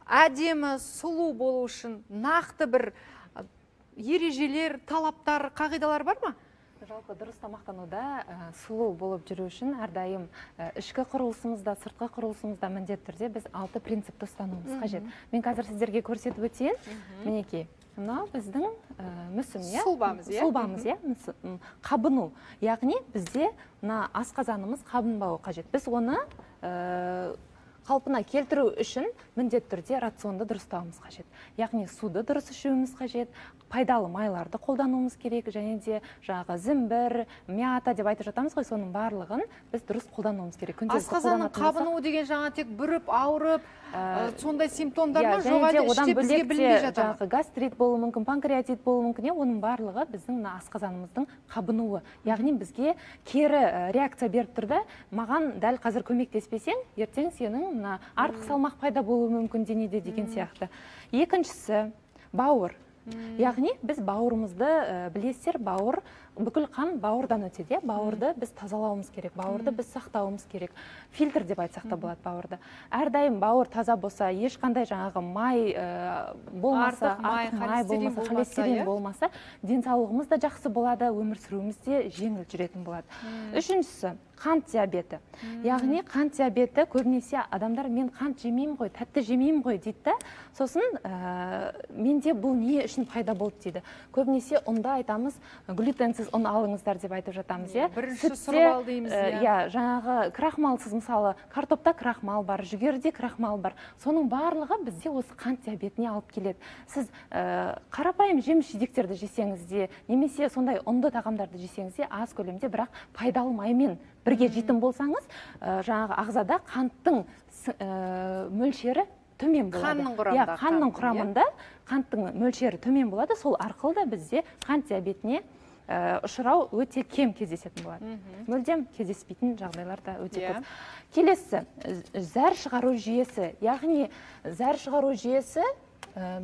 әдемі, сұлу болу үшін нақты бір ережелер, талаптар, қағидалар бар ма? Жалпы дұрыс тамақтануда сұлу болып жүру үшін әрдайым ішкі құрылысымызда, сыртқы құрылысымызда міндетті түрде біз 6 принципті ұстануымыз қажет. Мен қазір сіздерге көрсетіп өтейін. Мінекей, мынау біздің мүсін, сұлбамыз, қабыну. Яғни бізде мына асқазанымыз қабынбауы қажет. Біз оны қалпына келтіру үшін міндетті түрде рационды дұрыстауымыз қажет. Яғни суды дұрыс ішуіміз қажет, пайдалы майларды қолдануымыз керек, және де жаңағы зімбір, мята деп айтып жатамыз ғой, соның барлығын біз дұрыс қолдануымыз керек. Асқазанның қабынуы деген жаңа тек бүріп, ауырып, сондай симптомдар ма? Жоқ, әлде іште бізге білінбей жатыр. Гастрит болуы мүмкін, панкреатит болуы мүмкін, оның барлығы біздің асқазанымыздың қабынуы. Яғни бізге кері реакция беріп тұрды. Маған дәл қазір көмектеспесең, ертең сенің артық салмақ пайда болуы мүмкін денеде деген сияқты. Екіншісі бауыр. Яғни біз бауырымызды білесіздер, бауыр бүкіл қан бауырдан өтеді. Бауырды біз тазалауымыз керек, бауырды біз сақтауымыз керек. Фильтр деп айтсақ та болады бауырды. Әрдайым бауыр таза болса, ешқандай жаңағы май болмаса, артық май болмаса, холестерин болмаса, денсаулығымыз да жақсы болады, өмір сүруіміз де жеңіл жүретін болады. Үшіншісі қант диабеті. Яғни қант диабеті көбінесе адамдар мен қант жемеймін ғой, тәтті жемеймін ғой дейді. Сосын менде бұл не үшін пайда болды дейді. Көбінесе ұнда айтамыз, глютенсіз ұн алыңыздар деп айтып жатамыз. Бірінші сұрбал дейміз. Жаңағы крахмалсыз, мысалы, картопта крахмал бар, жүгерде крахмал бар. Соның барлығы бізде осы қант диабетіне алып келеді. Сіз қарапайым жеміс-жидектерді жесеңіз де, немесе сондай ұнды тағамдарды жесеңіз де, аз көлемде, бірақ пайдалы маймен бірге жейтін болсаңыз, жаңағы ағзада қанттың мөлшері төмен болады. Қанның құрамында қанттың мөлшері төмен болады, сол арқылы да бізде қант диабетіне ұшырау өте кем кездесетін болады. Мүлдем кездеспейтін жағдайлар да өте көп. Келесі, зәр шығару жүйесі. Яғни зәр шығару жүйесі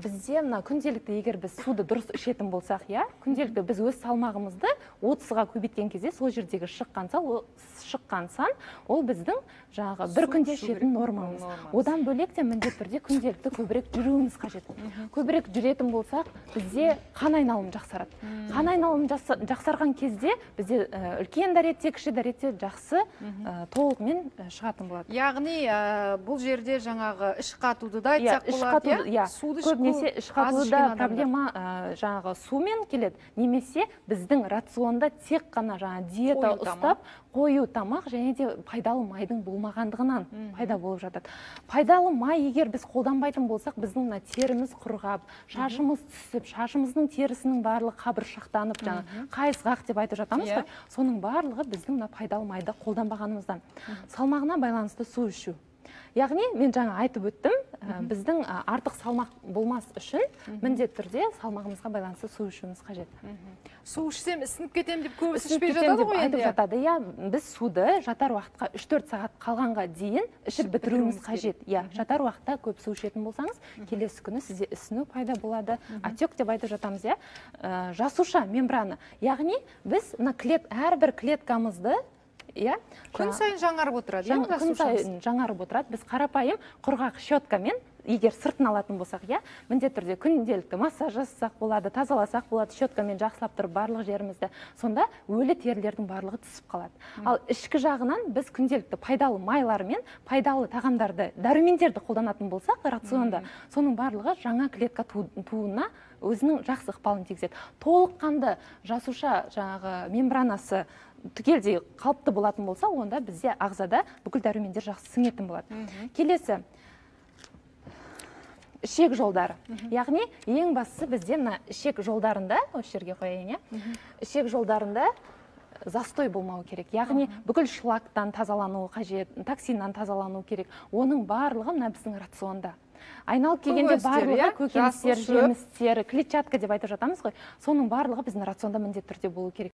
бізде мына күнделікті, егер біз суды дұрыс ішетін болсақ, күнделікті біз өз салмағымызды 30-ға көбейткен кезде сол жердегі шыққан сан, ол біздің жаңағы бір күнде ішетін нормамыз. Одан бөлек те міндетті түрде күнделікті көбірек жүруіміз қажет. Көбірек жүретін болсақ, бізде қан айналымы жақсарады. Қан айналымы жақсарған кезде бізде үлкен дәретте, кіші дәретте жақсы толығымен шығатын болады. Яғни бұл жерде жаңағы іш қатуды да айтсақ болады, көбінесе іш қатуда проблема жаңағы сумен келеді, немесе біздің рационда тек қана диета ұстап, қою тамақ және де пайдалы майдың болмағандығынан пайда болып жатады. Пайдалы май егер біз қолданбайтын болсақ, біздің теріміз құрғап, шашымыз түсіп, шашымыздың терісінің барлығы қабыршақтанып, қайысқақ деп айтып жатамыз ғой, соның барлығы біздің пайдалы майды қолданбағанымыздан. Салмағына байланысты су ішу. Яғни, мен жаңа айтып өттім, біздің артық салмақ болмас үшін міндетті түрде салмағымызға байланысты су ішуіміз қажет. Су ішсем ісініп кетем деп көбісі ішпей жатады ғой енді. Жатады. Біз суды жатар уақытқа 3-4 сағат қалғанға дейін ішіп бітіруіміз қажет. Жатар уақытта көп су ішетін болсаңыз, келесі күні сізде ісіну пайда болады. Отек деп айтып жатамыз, жасуша мембрана. Яғни, біз әрбір клеткамызды күн сайын жаңарып отырады. Күн сайын жаңарып отырады. Біз қарапайым құрғақ щеткамен, егер сыртын алатын болсақ, міндетті түрде күнделікті массаж жасасақ болады, тазаласақ болады, щеткамен жақсылап тұрып барлық жерімізді, сонда өлі терілердің барлығы түсіп қалады. Ал ішкі жағынан біз күнделікті пайдалы майлармен, пайдалы тағамдарды, дәрумендерді қолданатын болсақ, рационда, соның барлығы жаңа клетка тууына өзінің жақсы ықпалын тигізеді. Толыққанды жасуша жаңағы мембранасы түгелдей қалыпты болатын болса, онда бізде ағзада бүкіл дәрумендер жақсы сіңетін болады. Келесі, ішек жолдары. Яғни, ең бастысы бізде ішек жолдарында, осы жерге қояйын, ішек жолдарында застой болмау керек. Яғни, бүкіл шлактан тазалану қажет, токсиннан тазалану керек. Оның барлығы біздің рационда. Айналып келгенде барлығы көкөністер, жемістер, клетчатка деп айтып жатамыз ғой, соның барлығы біздің рационда міндетті түрде болу керек.